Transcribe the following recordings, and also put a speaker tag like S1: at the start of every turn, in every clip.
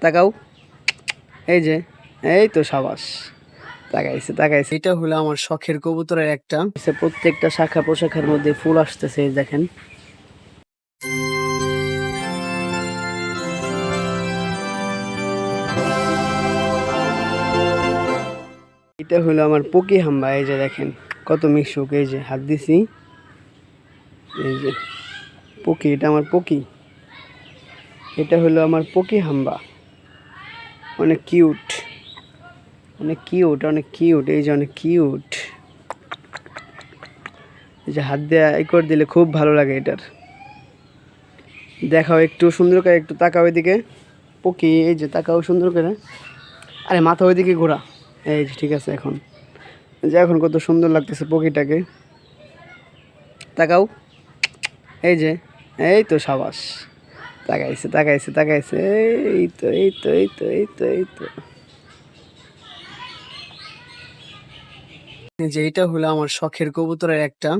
S1: তাকাও, এই যে, এই তো সাবাস, তাকাইছে তাকাইছে। এটা হলো আমার শখের কবুতরের একটা, প্রত্যেকটা শাখা প্রশাখার মধ্যে ফুল আসতেছে, এই দেখেন। এটা হলো আমার পকি হাম্বা, এই যে দেখেন কত মিশুক, এই যে হাত দিছি, এই যে পকি, এটা আমার পকি, এটা হলো আমার পকি হাম্বা, অনেক কিউট, অনেক কিউট, অনেক কিউট, এই যে অনেক কিউট, এই যে হাত দিয়ে করে দিলে খুব ভালো লাগে এটার। দেখাও একটু সুন্দর করে, একটু তাকাও এদিকে পকি, এই যে তাকাও সুন্দর করে, আরে মাথা ওইদিকে ঘোরা, এই যে ঠিক আছে। এখন যে এখন কত সুন্দর লাগতেছে পকিটাকে, তাকাও, এই যে, এই তো সাবাস, তাকাইছে তাকাইছে তাকাইছে, এই তো এই তো এই তো এই তো এই তো। যে এইটা হলো আমার শখের কবুতরের একটা,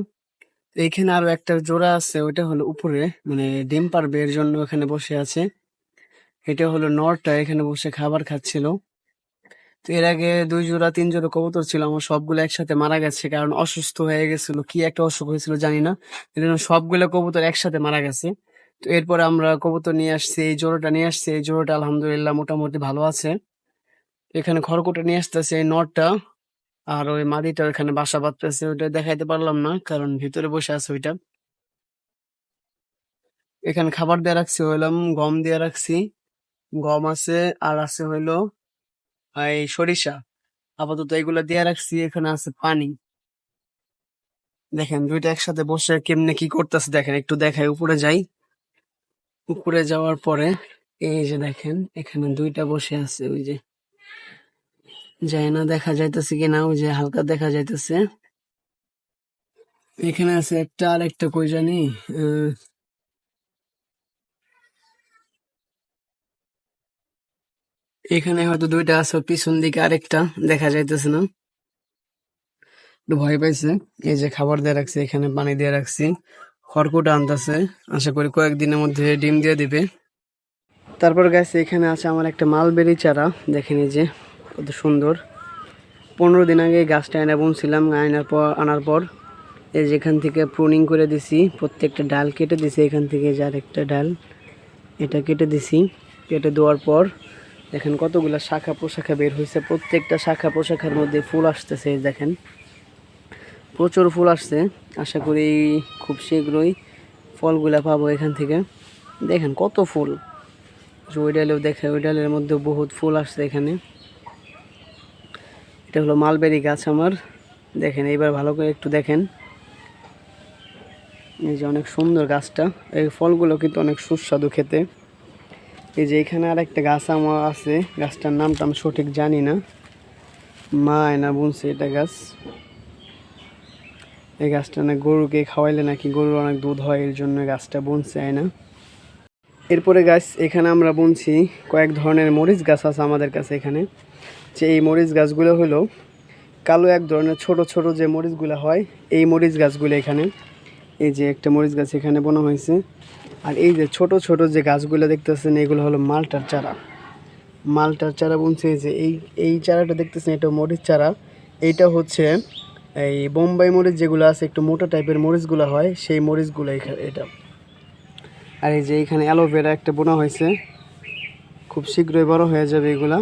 S1: এইখানে আরো একটা জোড়া আছে, ওইটা হলো উপরে, মানে ডিম পারবে এর জন্য এখানে বসে আছে। এটা হলো নরটা, এখানে বসে খাবার খাচ্ছিল। তো এর আগে 2 জোড়া 3 জোড়া কবুতর ছিল, আমার সবগুলো একসাথে মারা গেছে, কারণ অসুস্থ হয়ে গেছিল, কি একটা অসুখ হয়েছিল জানি না, এই জন্য সবগুলো কবুতর একসাথে মারা গেছে। তো এরপরে আমরা কবুতর নিয়ে আসছি, এই জোড়াটা নিয়ে আসছি, এই জোড়াটা আলহামদুলিল্লাহ মোটামুটি ভালো আছে। এখানে খড়কুটা নিয়ে আসতেছে এই নরটা, আর ওই মাদিটা এখানে বাসা বাঁধতেছে, ওইটা দেখাইতে পারলাম না কারণ ভিতরে বসে আছে ওইটা। এখানে খাবার দিয়ে রাখছি হইলাম গম দিয়ে রাখছি, গম আছে, আর আছে হইলো এই সরিষা, আপাতত এগুলা দিয়ে রাখছি। এখানে আছে পানি, দেখেন দুইটা একসাথে বসে কেমনে কি করতেছে দেখেন, একটু দেখাই, উপরে যাই, উপরে যাওয়ার পরে এই যে দেখেন এখানে দুইটা বসে আছে, ওই যে যায় না, দেখা যাইতেছে কিনা, ওই যে হালকা দেখা যাইতেছে। এখানে আছে একটা, আর একটা কই জানি, এখানে হয়তো দুইটা আছে, পিছন দিকে আরেকটা দেখা যাইতেছে না, একটু ভয় পাইছে। এই যে খাবার দিয়ে রাখছি, এখানে পানি দিয়ে রাখছি, খড়কুটা আনতেছে, আশা করি কয়েকদিনের মধ্যে ডিম দিয়ে দিবে। তারপর গাছ এখানে আছে আমার একটা মালবেরি চারা, দেখেন এই যে কত সুন্দর। 15 দিন আগে গাছটা এনে বুনছিলাম, আনার পর এই যে এখান থেকে প্রুনিং করে দিছি, প্রত্যেকটা ডাল কেটে দিছি, এখান থেকে যে আরেকটা ডাল এটা কেটে দিছি। কেটে দেওয়ার পর দেখেন কতগুলো শাখা প্রশাখা বের হয়েছে, প্রত্যেকটা শাখা প্রশাখার মধ্যে ফুল আসতেছে, দেখেন প্রচুর ফুল আসছে। আশা করি খুব শীঘ্রই ফলগুলা পাবো এখান থেকে। দেখেন কত ফুল, ওই ডালেও দেখে, ওই ডালের মধ্যে বহুত ফুল আসছে এখানে। এটা হলো মালবেরি গাছ আমার, দেখেন এইবার ভালো করে একটু দেখেন, এই যে অনেক সুন্দর গাছটা, এই ফলগুলো কিন্তু অনেক সুস্বাদু খেতে। এই যে এখানে আর একটা গাছ আমার আছে, গাছটার নামটা আমি সঠিক জানি না, মা আয়না বুনছে এটা গাছ। এই গাছটা না গরুকে খাওয়াইলে নাকি গরুর অনেক দুধ হয়, এর জন্য গাছটা বুনছে আয়না। এরপরে গাছ এখানে আমরা বুনছি কয়েক ধরনের মরিচ গাছ আছে আমাদের কাছে এখানে। যে এই মরিচ গাছগুলো হলো কালো এক ধরনের ছোট ছোট যে মরিচগুলো হয়, এই মরিচ গাছগুলো এখানে, এই যে একটা মরিচ গাছ এখানে বোনা হয়েছে। আর এই যে ছোট ছোট যে গাছগুলো দেখতেছেন, এগুলো হলো মালটার চারা, মালটার চারা বুনছে। যে এই চারাটা দেখতেছেন, এটা মরিচ চারা, এইটা হচ্ছে এই বোম্বাই মরিচ যেগুলো আছে, একটু মোটা টাইপের মরিচগুলো হয়, সেই মরিচগুলো এটা। আর এই যে এখানে অ্যালোভেরা একটা বোনা হয়েছে, খুব শীঘ্রই বড় হয়ে যাবে এগুলা।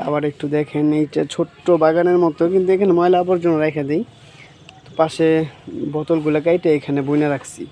S1: আবার একটু দেখেন, এইটা ছোট্ট বাগানের মতো, কিন্তু এখানে ময়লা আবর্জনা রেখে দিই, পাশে বোতলগুলো কেটে এখানে বুনে রাখছি।